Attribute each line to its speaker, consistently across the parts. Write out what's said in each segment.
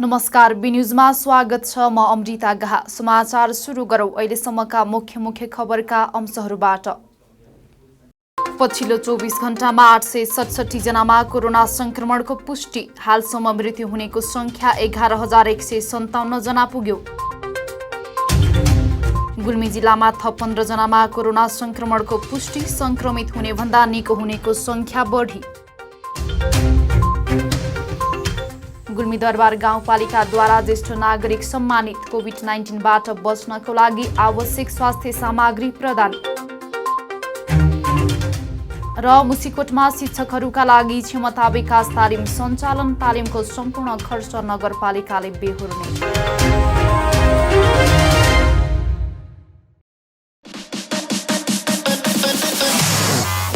Speaker 1: नमस्कार, बी न्यूजमा स्वागत छ। म अमृता गाह। समाचार सुरु गरौं अहिलेसम्मका मुख्य खबरका अंशहरूबाट। पछिल्लो 24 घण्टामा 867 जनामा कोरोना संक्रमणको पुष्टि। हालसम्म मृत्यु हुनेको संख्या 11,157 जना पुग्यो। गुल्मी जिल्लामा थप 15 जनामा कोरोना संक्रमणको पुष्टि। संक्रमित हुने भन्दा निको हुनेको संख्या बढी। गुल्मी दरबार गाउँपालिकाद्वारा ज्येष्ठ नागरिक सम्मानित। कोभिड-19बाट बच्नको लागि आवश्यक स्वास्थ्य सामग्री प्रदान। र मुसिकोटमा शिक्षकहरूका लागि क्षमता विकास तालिम सञ्चालन। तालिमको सम्पूर्ण खर्च नगरपालिकाले बेहोर्ने।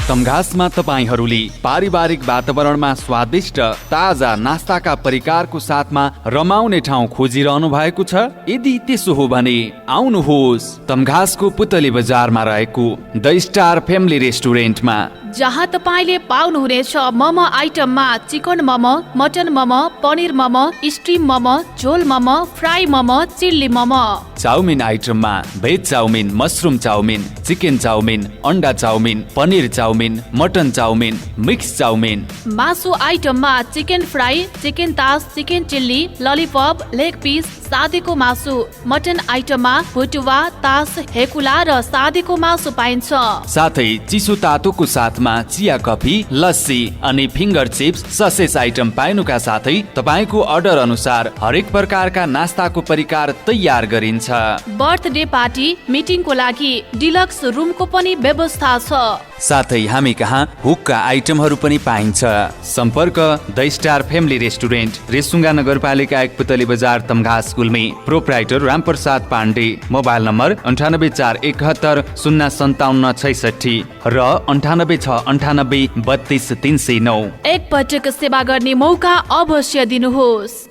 Speaker 2: तमघासमा तपाईहरूले पारिवारिक वातावरणमा स्वादिष्ट ताजा नास्ताका परिकारको साथमा रमाउने ठाउँ खोजिरहनु भएको छ? यदि त्यसो हो भने आउनुहोस् तमघासको पुतली बजारमा रहेको द स्टार फ्यामिली रेस्टुरेन्टमा,
Speaker 3: जहाँ तपाईले पाउनुहुनेछ मोमो आइटममा chicken momo, mutton momo, paneer momo, steam momo, jhol momo, fry momo, chilli momo.
Speaker 2: Chow mein आइटममा veg chow mein, mushroom chow mein, chicken chow mein, अन्डा chow mein, paneer chow mein, mutton chow mein, mix chow mein.
Speaker 3: मासु आइटममा चिकन फ्राई, चिकन तास, chicken chilli, lollipop, leg piece, सादीको मासु। मटन आइटममा भुटुवा, तास, हेकुला र सादीको मासु पाइन्छ।
Speaker 2: साथै चिसो तातोको साथमा चिया, कफी, लस्सी अनि फिङ्गर चिप्स, ससेज आइटम पाइनुका साथै तपाईको अर्डर अनुसार हरेक प्रकारका नास्ताको परिकार तयार गरिन्छ।
Speaker 3: बर्थडे पार्टी, मिटिङको लागि डिलक्स रुमको पनि व्यवस्था छ।
Speaker 2: साथै हामी कहाँ हुक्का आइटमहरू पनि पाइन्छ। सम्पर्क the star family restaurant, Resunga नगरपालिका 1 Putali Bazar, Tamghas, Gulmi. Proprietor Ramprasad Pandey. Mobile number 984171 05766 र 9869832309।
Speaker 3: एक पटक सेवा गर्ने मौका अवश्य दिनुहोस्।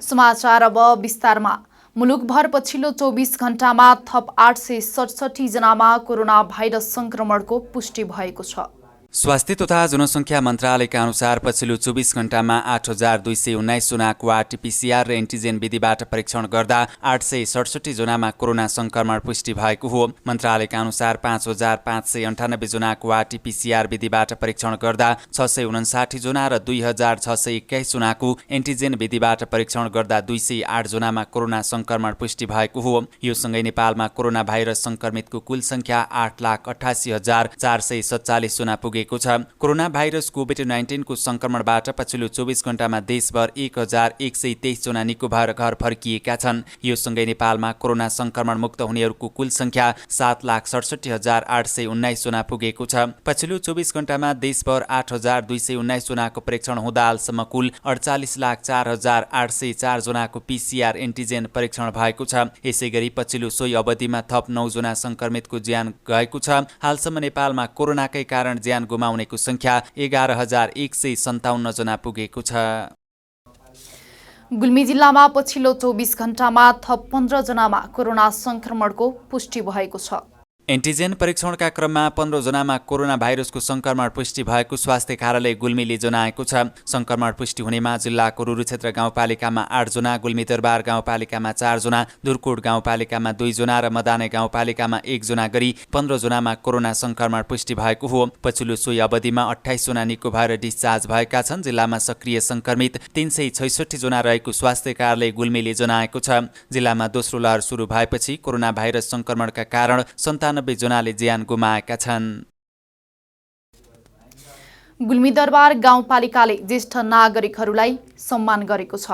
Speaker 1: समाचार अब विस्तारमा। मुलुकभर पछिल्लो 24 घण्टामा थप 867 जनामा कोरोना भाइरस संक्रमणको पुष्टि भएको छ।
Speaker 2: स्वास्थ्य तथा जनसङ्ख्या मन्त्रालयका अनुसार पछिल्लो 24 घण्टामा 8,219 जनाको आरटीपीसीआर र एन्टिजेन विधिबाट परीक्षण गर्दा 867 जनामा कोरोना संक्रमण पुष्टि भएको हो। मन्त्रालयका अनुसार 5,598 जनाको आरटीपीसीआर विधिबाट परीक्षण गर्दा 659 जना र 2,621 जनाको एन्टिजेन विधिबाट परीक्षण गर्दा 208 जनामा कोरोना संक्रमण पुष्टि भएको हो। यो सँगै नेपालमा कोरोना भाइरस संक्रमितको कुल संख्या 8,88,447 जना पुगे। कोरोना भाइरस कोभिड-19 को संक्रमणबाट पछिल्लो 24 घण्टामा देशभर 1,123 जना निको भएर घर फर्किएका छन्। यो सँगै नेपालमा कोरोना संक्रमण मुक्त हुनेहरूको कुल संख्या 7,67,819 जना पुगेको छ। पछिल्लो 24 घण्टामा देशभर 8,219 जनाको परीक्षण हुँदा हालसम्म कुल 48,04,804 जनाको पीसीआर एन्टिजेन परीक्षण भएको छ। यसैगरी पछिल्लो सोही अवधिमा थप 9 जना संक्रमितको ज्यान गएको छ। हालसम्म नेपालमा कोरोनाकै कारण ज्यान गुमाउनेको संख्या 11,157 जना पुगेको छ।
Speaker 1: गुल्मी जिल्लामा पछिल्लो 24 घण्टामा थप 15 जनामा कोरोना संक्रमणको पुष्टि भएको छ।
Speaker 2: एन्टिजेन परीक्षणका क्रममा 15 जनामा कोरोना भाइरसको संक्रमण पुष्टि भएको स्वास्थ्य कार्यालय गुल्मीले जनाएको छ। संक्रमण पुष्टि हुनेमा जिल्लाको रुरु क्षेत्र गाउँपालिकामा 8 जना, गुल्मी दरबार गाउँपालिकामा 4 जना, दुर्कोट गाउँपालिकामा 2 जना र मदाने गाउँपालिकामा 1 जना गरी 15 जनामा कोरोना संक्रमण पुष्टि भएको हो। पछिल्लो सोही अवधिमा 28 जना निको भएर डिस्चार्ज भएका छन्। जिल्लामा सक्रिय संक्रमित 366 जना रहेको स्वास्थ्य कार्यालय गुल्मीले जनाएको छ। जिल्लामा दोस्रो लहर सुरु भएपछि कोरोना भाइरस संक्रमणका कारण 97 जनाले ज्यान गुमाएका छन्।
Speaker 1: गुल्मी दरबार गाउँपालिकाले ज्येष्ठ नागरिकहरूलाई सम्मान गरेको छ।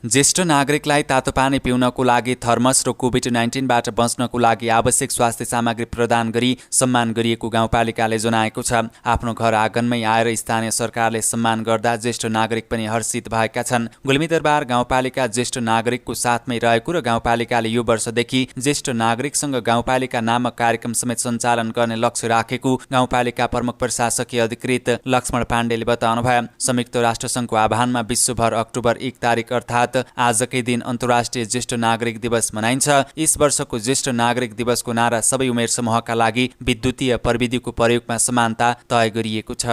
Speaker 2: ज्येष्ठ नागरिकलाई तातो पानी पिउनको लागि थर्मस र कोभिड-19बाट बच्नको लागि आवश्यक स्वास्थ्य सामग्री प्रदान गरी सम्मान गरिएको गाउँपालिकाले जनाएको छ। आफ्नो घर आँगनमै आएर स्थानीय सरकारले सम्मान गर्दा ज्येष्ठ नागरिक पनि हर्षित भएका छन्। गुल्मी दरबार गाउँपालिका ज्येष्ठ नागरिकको साथमै रहेको र गाउँपालिकाले यो वर्षदेखि ज्येष्ठ नागरिकसँग गाउँपालिका नामक कार्यक्रम समेत सञ्चालन गर्ने लक्ष्य राखेको गाउँपालिका प्रमुख प्रशासकीय अधिकृत लक्ष्मण पाण्डेले बताउनुभयो। संयुक्त राष्ट्रसङ्घको आह्वानमा विश्वभर अक्टोबर 1 तारिक अर्थात् आजकै दिन अन्तर्राष्ट्रिय ज्येष्ठ नागरिक दिवस मनाइन्छ। यस वर्षको ज्येष्ठ नागरिक दिवसको नारा सबै उमेर समूहका लागि विद्युतीय प्रविधिको प्रयोगमा समानता तय गरिएको छ।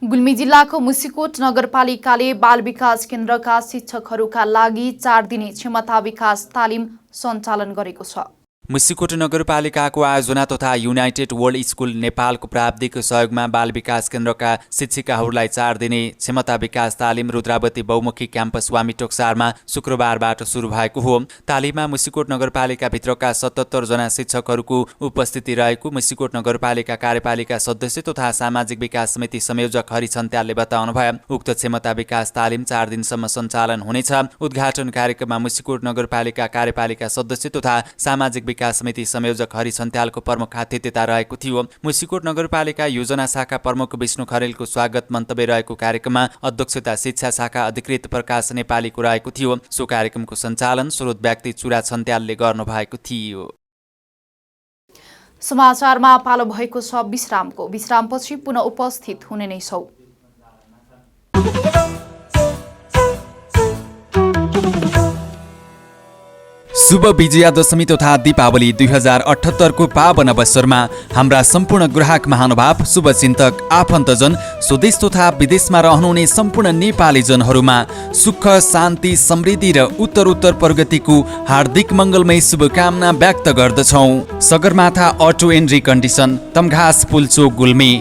Speaker 1: गुल्मी जिल्लाको मुसिकोट नगरपालिकाले बाल विकास केन्द्रका शिक्षकहरूका लागि 4 दिने क्षमता विकास तालिम सञ्चालन गरेको छ।
Speaker 2: मुसिकोट नगरपालिकाको आयोजना तथा युनाइटेड वर्ल्ड स्कुल नेपालको प्राविधिक सहयोगमा बाल विकास केन्द्रका शिक्षिकाहरूलाई 4 दिने क्षमता विकास तालिम रुद्रावती बहुमुखी क्याम्पस वामी टोक्सारमा शुक्रबारबाट सुरु भएको हो। तालिममा मुसिकोट नगरपालिकाभित्रका 77 जना शिक्षकहरूको उपस्थिति रहेको मुसिकोट नगरपालिका कार्यपालिका सदस्य तथा सामाजिक विकास समिति संयोजक हरि छन्त्यालले बताउनुभयो। उक्त क्षमता विकास तालिम 4 दिनसम्म सञ्चालन हुनेछ। उद्घाटन कार्यक्रममा मुसिकोट नगरपालिका कार्यपालिका सदस्य तथा सामाजिक विकास समिति संयोजक हरि छन्त्यालको प्रमुख आतिथ्यता रहेको थियो। मुसिकोट नगरपालिका योजना शाखा प्रमुख विष्णु खरेलको स्वागत मन्तव्य रहेको कार्यक्रममा अध्यक्षता शिक्षा शाखा अधिकृत प्रकाश नेपालीको रहेको थियो। सो कार्यक्रमको सञ्चालन स्रोत व्यक्ति चुरा छन्त्यालले गर्नुभएको थियो।
Speaker 1: समाचारमा पालो भएको छ विश्रामको। विश्रामपछि पुनः उपस्थित हुने नै छौं।
Speaker 2: शुभ विजयादशमी तथा दीपावली 2078 को पावन अवसरमा हाम्रा सम्पूर्ण ग्राहक महानुभाव, शुभचिन्तक, आफन्तजन, स्वदेश तथा विदेशमा रहनुहुने सम्पूर्ण नेपाली जनहरूमा सुख, शान्ति, समृद्धि र उत्तरोत्तर प्रगतिको हार्दिक मङ्गलमय शुभकामना व्यक्त गर्दछौँ। Sagarmatha auto and recondition, Tamghas Pulchowk, Gulmi.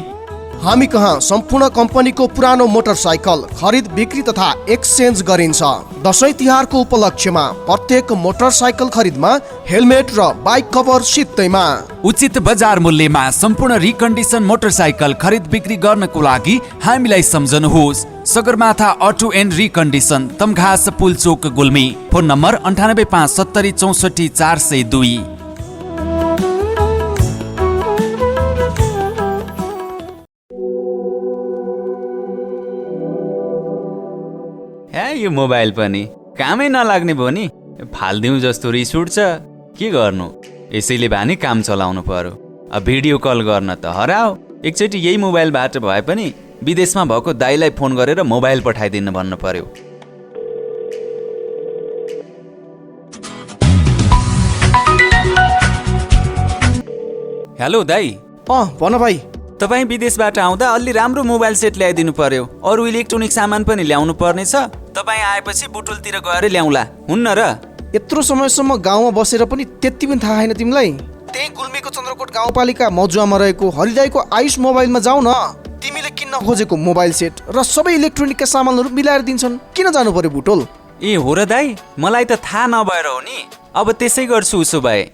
Speaker 4: हामी कहाँ सम्पूर्ण कम्पनीको पुरानो मोटरसाइकल खरिद बिक्री तथा एक्सचेन्ज गरिन्छ। दशैं तिहारको उपलक्ष्यमा प्रत्येक मोटरसाइकल खरिदमा हेलमेट र बाइक कभर सित्तैमा।
Speaker 2: उचित बजार मूल्यमा सम्पूर्ण रिकन्डिसन मोटरसाइकल खरिद बिक्री गर्नको लागि हामीलाई सम्झनुहोस्। Sagarmatha auto and recondition, Tamghas Pulchowk, Gulmi. Phone number 9857 64 402।
Speaker 5: यो मोबाइल पनि कामै नलाग्ने भयो नि। फाल्दिउँ जस्तो रिस उठ्छ, के गर्नु? यसैले भए काम चलाउनु पर्यो। अब भिडियो कल गर्न त हराओ। एकचोटि यही मोबाइलबाट भए पनि विदेशमा भएको दाइलाई फोन गरेर मोबाइल पठाइदिनु भन्नु पर्यो।
Speaker 2: हेलो दाइ।
Speaker 4: भन भाइ।
Speaker 5: तपाईँ विदेशबाट आउँदा अलि राम्रो मोबाइल सेट ल्याइदिनु पर्यो। अरू इलेक्ट्रोनिक सामान पनि ल्याउनु पर्नेछ। तपाईँ आएपछि बुटुलतिर गएर ल्याउला, हुन्न र?
Speaker 4: यत्रो समयसम्म गाउँमा बसेर पनि त्यति पनि थाहा छैन तिमीलाई? त्यही गुल्मीको चन्द्रकोट गाउँपालिका मजुवामा रहेको हरिदाईको आयुष मोबाइलमा जाऊ न। तिमीले किन्न खोजेको मोबाइल सेट र सबै इलेक्ट्रोनिकका सामानहरू मिलाएर दिन्छन्। किन जानु पर्यो बुटोल?
Speaker 5: ए हो र दाइ, मलाई त थाहा नभएर हो नि। अब त्यसै गर्छु उसो भए।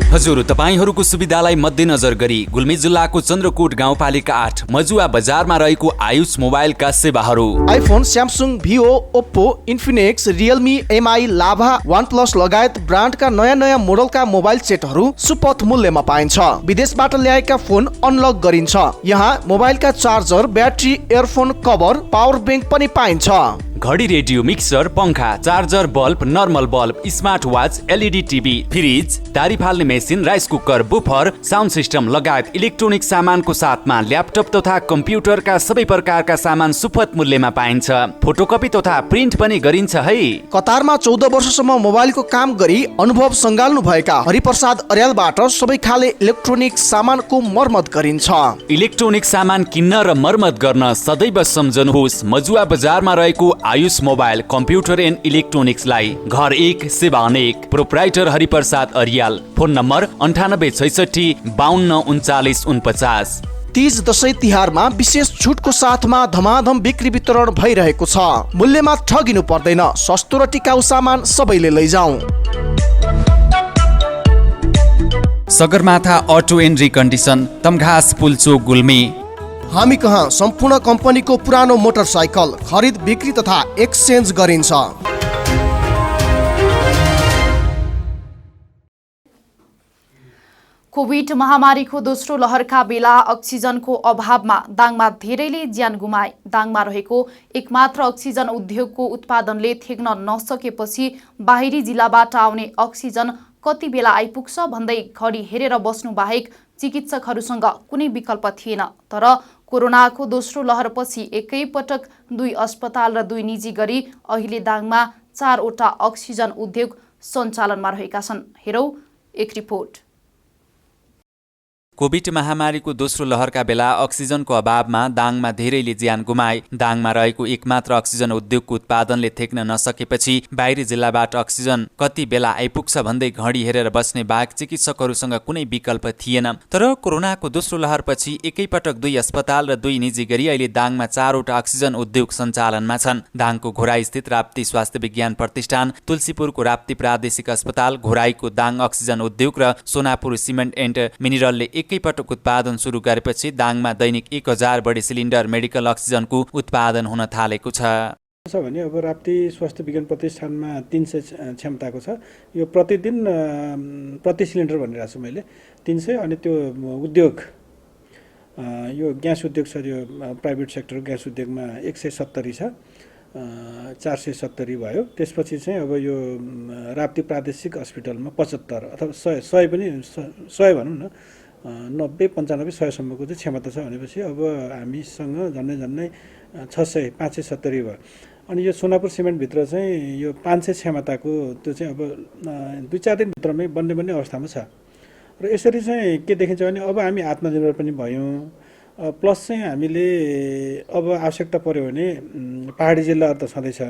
Speaker 2: हजुर, तपाईहरूको सुविधालाई मध्यनजर गरी गुल्मी जिल्लाको चन्द्रकोट गाउँपालिका 8 मजुवा बजारमा रहेको आयुष मोबाइलका सेवाहरू
Speaker 4: iPhone, Samsung, Vivo, Oppo, Infinix, Realme, MI, Lava, OnePlus लगायत ब्रान्डका नयाँ मोडलका मोबाइल सेटहरू सुपथ मूल्यमा पाइन्छ। विदेशबाट ल्याएका फोन अनलक गरिन्छ। यहाँ मोबाइलका charger, battery, earphone cover, power bank पनि पाइन्छ।
Speaker 2: घडी, रेडियो, मिक्सर, पंखा, charger, bulb, normal bulb, smart watch, LED TV, fridge, दारी फाल्ने machine, rice cooker, woofer, sound system लगायत इलेक्ट्रोनिक सामानको साथमा ल्यापटप तथा कम्प्युटरका सबै प्रकारका सामान सुपथ मूल्यमा पाइन्छ। फोटोकपी तथा प्रिन्ट पनि गरिन्छ है।
Speaker 4: कतारमा 14 वर्षसम्म मोबाइलको काम गरी अनुभव सङ्घाल्नु भएका हरिप्रसाद अर्यालबाट सबै खाले इलेक्ट्रोनिक सामानको मर्मत गरिन्छ।
Speaker 2: इलेक्ट्रोनिक सामान किन्न र मर्मत गर्न सदैव सम्झनुहोस् मजुवा बजारमा रहेको आयुष मोबाइल कम्प्युटर एन्ड इलेक्ट्रोनिक्सलाई। घर 1 सेवा अनेक। Proprietor Hariprasad Aryal. Phone number 9866 52 39 49।
Speaker 4: Teej Dashain तिहारमा विशेष छुटको साथमा धमाधम बिक्री वितरण भइरहेको छ। मूल्यमा ठगिनु पर्दैन। सस्तो र टिकाउ सामान सबैले लैजाऊ।
Speaker 2: Sagarmatha auto and recondition, Tamghas Pulchowk, Gulmi.
Speaker 4: हामी कहाँ सम्पूर्ण कम्पनीको पुरानो मोटरसाइकल खरिद बिक्री तथा एक्सचेन्ज गरिन्छ।
Speaker 1: कोभिड महामारीको दोस्रो लहरका बेला अक्सिजनको अभावमा दाङमा धेरैले ज्यान गुमाए। दाङमा रहेको एकमात्र अक्सिजन उद्योगको उत्पादनले थेग्न नसकेपछि बाहिरी जिल्लाबाट आउने अक्सिजन कति बेला आइपुग्छ भन्दै घडी हेरेर बस्नु बाहेक चिकित्सकहरूसँग कुनै विकल्प थिएन। तर कोरोनाको दोस्रो लहरपछि एकैपटक 2 अस्पताल र 2 निजी गरी अहिले दाङमा 4वटा अक्सिजन उद्योग सञ्चालनमा रहेका छन्। हेरौँ एक रिपोर्ट।
Speaker 2: कोभिड महामारीको दोस्रो लहरका बेला अक्सिजनको अभावमा दाङमा धेरैले ज्यान गुमाए। दाङमा रहेको एकमात्र अक्सिजन उद्योगको उत्पादनले थेक्न नसकेपछि बाहिरी जिल्लाबाट अक्सिजन कति बेला आइपुग्छ भन्दै घडी हेरेर बस्ने बाहेक चिकित्सकहरूसँग कुनै विकल्प थिएन। तर कोरोनाको दोस्रो लहरपछि एकैपटक 2 अस्पताल र 2 निजी गरी अहिले दाङमा 4वटा अक्सिजन उद्योग सञ्चालनमा छन्। दाङको घोराईस्थित राप्ती स्वास्थ्य विज्ञान प्रतिष्ठान, तुलसीपुरको राप्ती प्रादेशिक अस्पताल, घोराईको दाङ अक्सिजन उद्योग र सोनापुर सिमेन्ट एन्ड मिनरलले एकैपटक उत्पादन सुरु गरेपछि दाङमा दैनिक 1000 बढी सिलिन्डर मेडिकल अक्सिजनको उत्पादन हुन थालेको छ
Speaker 6: भने अब राप्ती स्वास्थ्य विज्ञान प्रतिष्ठानमा 300 क्षमताको छ। यो प्रतिदिन प्रति सिलिन्डर भनिरहेको छु मैले 300। अनि त्यो उद्योग यो ग्यास उद्योग छ, यो प्राइभेट सेक्टर ग्यास उद्योगमा 170 छ, 470 भयो। त्यसपछि चाहिँ अब यो राप्ती प्रादेशिक अस्पतालमा 75 अथवा 100 पनि 100 भनौँ न, 90, 95, 100सम्मको चाहिँ क्षमता छ भनेपछि अब हामीसँग झन्डै 570 भयो। अनि यो सोनापुर सिमेन्टभित्र चाहिँ यो 500 क्षमताको त्यो चाहिँ अब 2-4 दिनभित्रमै बन्ने अवस्थामा छ। र यसरी चाहिँ के देखिन्छ भने अब हामी आत्मनिर्भर पनि भयौँ। प्लस चाहिँ हामीले अब आवश्यकता पर्यो भने पहाडी जिल्लाहरू त छँदैछ।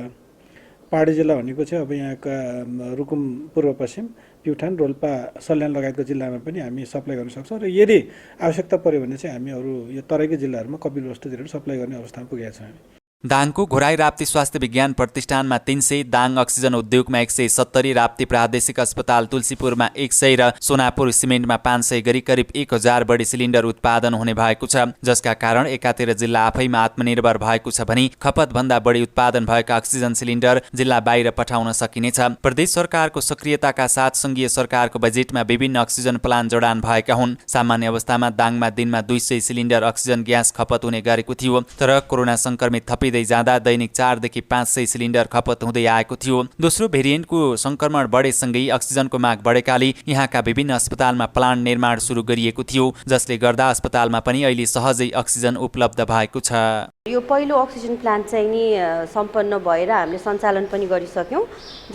Speaker 6: पहाडी जिल्ला भनेको चाहिँ अब यहाँका रुकुम, पूर्व पश्चिम, प्युठान, रोल्पा, सल्यान लगायतको जिल्लामा पनि हामी सप्लाई गर्न सक्छौँ। र यदि आवश्यकता पर्यो भने चाहिँ हामी अरू यो तराईकै जिल्लाहरूमा कपिलवस्तुतिर सप्लाई गर्ने अवस्थामा पुगेका छौँ हामी।
Speaker 2: दाङको घोराई राप्ती स्वास्थ्य विज्ञान प्रतिष्ठानमा 300, दाङ अक्सिजन उद्योगमा 170, राप्ती प्रादेशिक अस्पताल तुलसीपुरमा 100 र सोनापुर सिमेन्टमा 500 गरी करिब 1000 बढी सिलिन्डर उत्पादन हुने भएको छ, जसका कारण एकातिर जिल्ला आफैमा आत्मनिर्भर भएको छ भने खपतभन्दा बढी उत्पादन भएका अक्सिजन सिलिन्डर जिल्ला बाहिर पठाउन सकिनेछ। प्रदेश सरकारको सक्रियताका साथ सङ्घीय सरकारको बजेटमा विभिन्न अक्सिजन प्लान जडान भएका हुन्। सामान्य अवस्थामा दाङमा दिनमा 200 सिलिन्डर अक्सिजन ग्यास खपत हुने गरेको थियो, तर कोरोना संक्रमित थपिँदै जाँदा दैनिक 4 देखि 500 सिलिन्डर खपत हुँदै आएको थियो। दोस्रो भेरिएन्टको संक्रमण बढेसँगै अक्सिजनको माग बढेकाले यहाँका विभिन्न अस्पतालमा प्लान्ट निर्माण सुरु गरिएको थियो, जसले गर्दा अस्पतालमा पनि अहिले सहजै अक्सिजन उपलब्ध भएको छ।
Speaker 7: यो पहिलो अक्सिजन प्लान्ट चाहिँ नि सम्पन्न भएर हामीले सञ्चालन पनि गरिसक्यौँ।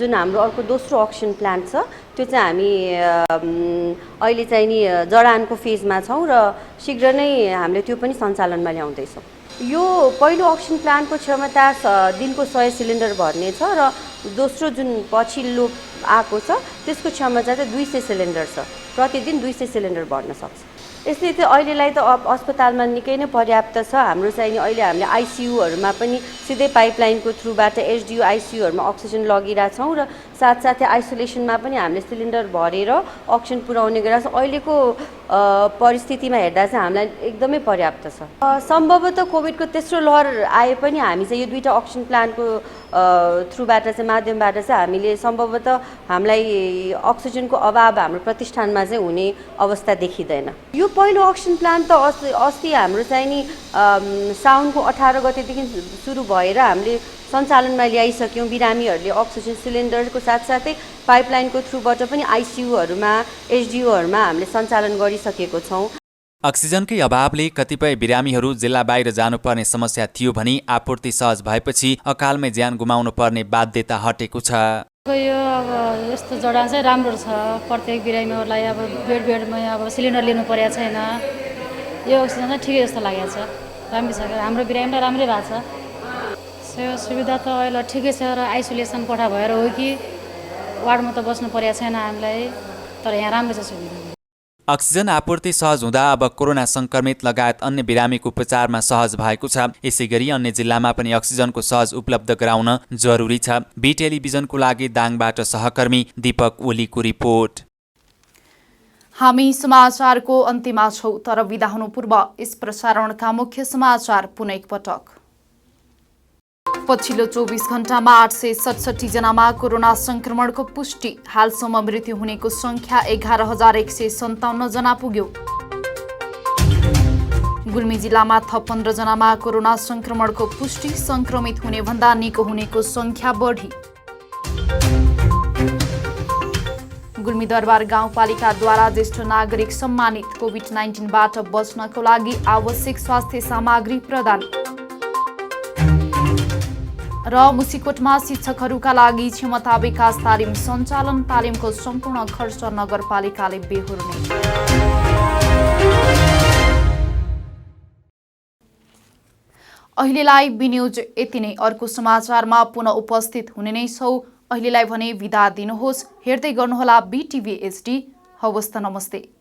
Speaker 7: जुन हाम्रो अर्को दोस्रो अक्सिजन प्लान्ट छ त्यो चाहिँ हामी अहिले चाहिँ नि जडानको फेजमा छौँ र शीघ्र नै हामीले त्यो पनि सञ्चालनमा ल्याउँदैछौँ। यो पहिलो अक्सिजन प्लान्टको क्षमता दिनको 100 सिलिन्डर भर्ने छ र दोस्रो जुन पछिल्लो आएको छ त्यसको क्षमता चाहिँ 200 सिलिन्डर छ। प्रतिदिन 200 सिलिन्डर भर्न सक्छ। यसले चाहिँ अहिलेलाई त अस्पतालमा निकै नै पर्याप्त छ। हाम्रो चाहिँ अहिले हामीले आइसियुहरूमा पनि सिधै पाइपलाइनको थ्रुबाट एचडियू आइसियुहरूमा अक्सिजन लगिरहेछौँ र साथसाथै आइसोलेसनमा पनि हामीले सिलिन्डर भरेर अक्सिजन पुर्याउने गरेर अहिलेको परिस्थितिमा हेर्दा चाहिँ हामीलाई एकदमै पर्याप्त छ। सम्भवतः कोभिडको तेस्रो लहर आए पनि हामी चाहिँ यो 2टा अक्सिजन प्लान्टको थ्रुबाट चाहिँ माध्यमबाट चाहिँ हामीले सम्भवतः हामीलाई अक्सिजनको अभाव हाम्रो प्रतिष्ठानमा चाहिँ हुने अवस्था देखिँदैन। यो पहिलो अक्सिजन प्लान्ट त अस्ति हाम्रो चाहिँ नि साउनको 18 गतेदेखि सुरु भएर हामीले सञ्चालनमा ल्याइसक्यौँ। बिरामीहरूले अक्सिजन सिलिन्डरको साथसाथै पाइपलाइनको थ्रुबाट पनि आइसियुहरूमा एचडियुहरूमा हामीले सञ्चालन गरिसकेको छौँ।
Speaker 2: अक्सिजनकै अभावले कतिपय बिरामीहरू जिल्ला बाहिर जानुपर्ने समस्या थियो भने आपूर्ति सहज भएपछि अकालमै ज्यान गुमाउनु पर्ने बाध्यता हटेको छ।
Speaker 8: यो अब यस्तो जडान चाहिँ राम्रो छ। प्रत्येक बिरामीहरूलाई अब बेडमै अब सिलिन्डर लिनु परेको छैन। यो अक्सिजन चाहिँ ठिकै जस्तो लागेको छ। राम्रै छ। हाम्रो बिरामीलाई राम्रै भएको छ। सुविधा त अहिले ठिकै छ र आइसोलेसन कोठा भएर हो कि वार्डमा त बस्नु परेको छैन हामीलाई, तर यहाँ राम्रो छ सुविधा।
Speaker 2: अक्सिजन आपूर्ति सहज हुँदा अब कोरोना संक्रमित लगायत अन्य बिरामीको उपचारमा सहज भएको छ। यसैगरी अन्य जिल्लामा पनि अक्सिजनको सहज उपलब्ध गराउन जरुरी छ। बी टेलिभिजनको लागि दाङबाट सहकर्मी दीपक ओलीको रिपोर्ट।
Speaker 1: हामी समाचारको अन्त्यमा छौँ, तर बिदा हुनु पूर्व यस प्रसारणका मुख्य समाचार पुनः एकपटक। पछिल्लो 24 घण्टामा 867 जनामा कोरोना संक्रमणको पुष्टि। हालसम्म मृत्यु हुनेको संख्या 11,157 जना पुग्यो। गुल्मी जिल्लामा थप 15 जनामा कोरोना संक्रमणको पुष्टि। संक्रमित हुने भन्दा निको हुनेको संख्या बढी। गुल्मी दरबार गाउँपालिकाद्वारा ज्येष्ठ नागरिक सम्मानित। कोभिड-19बाट बच्नको लागि आवश्यक स्वास्थ्य सामग्री प्रदान। र मुसिकोटमा शिक्षकहरूका लागि क्षमता विकास तालिम सञ्चालन। तालिमको सम्पूर्ण खर्च नगरपालिकाले बेहोर्ने। अहिलेलाई बिन्युज यति नै। अर्को समाचारमा पुनः उपस्थित हुने नै छौँ। अहिलेलाई भने बिदा दिनुहोस्। हेर्दै गर्नुहोला BTV HD। हवस् त, नमस्ते।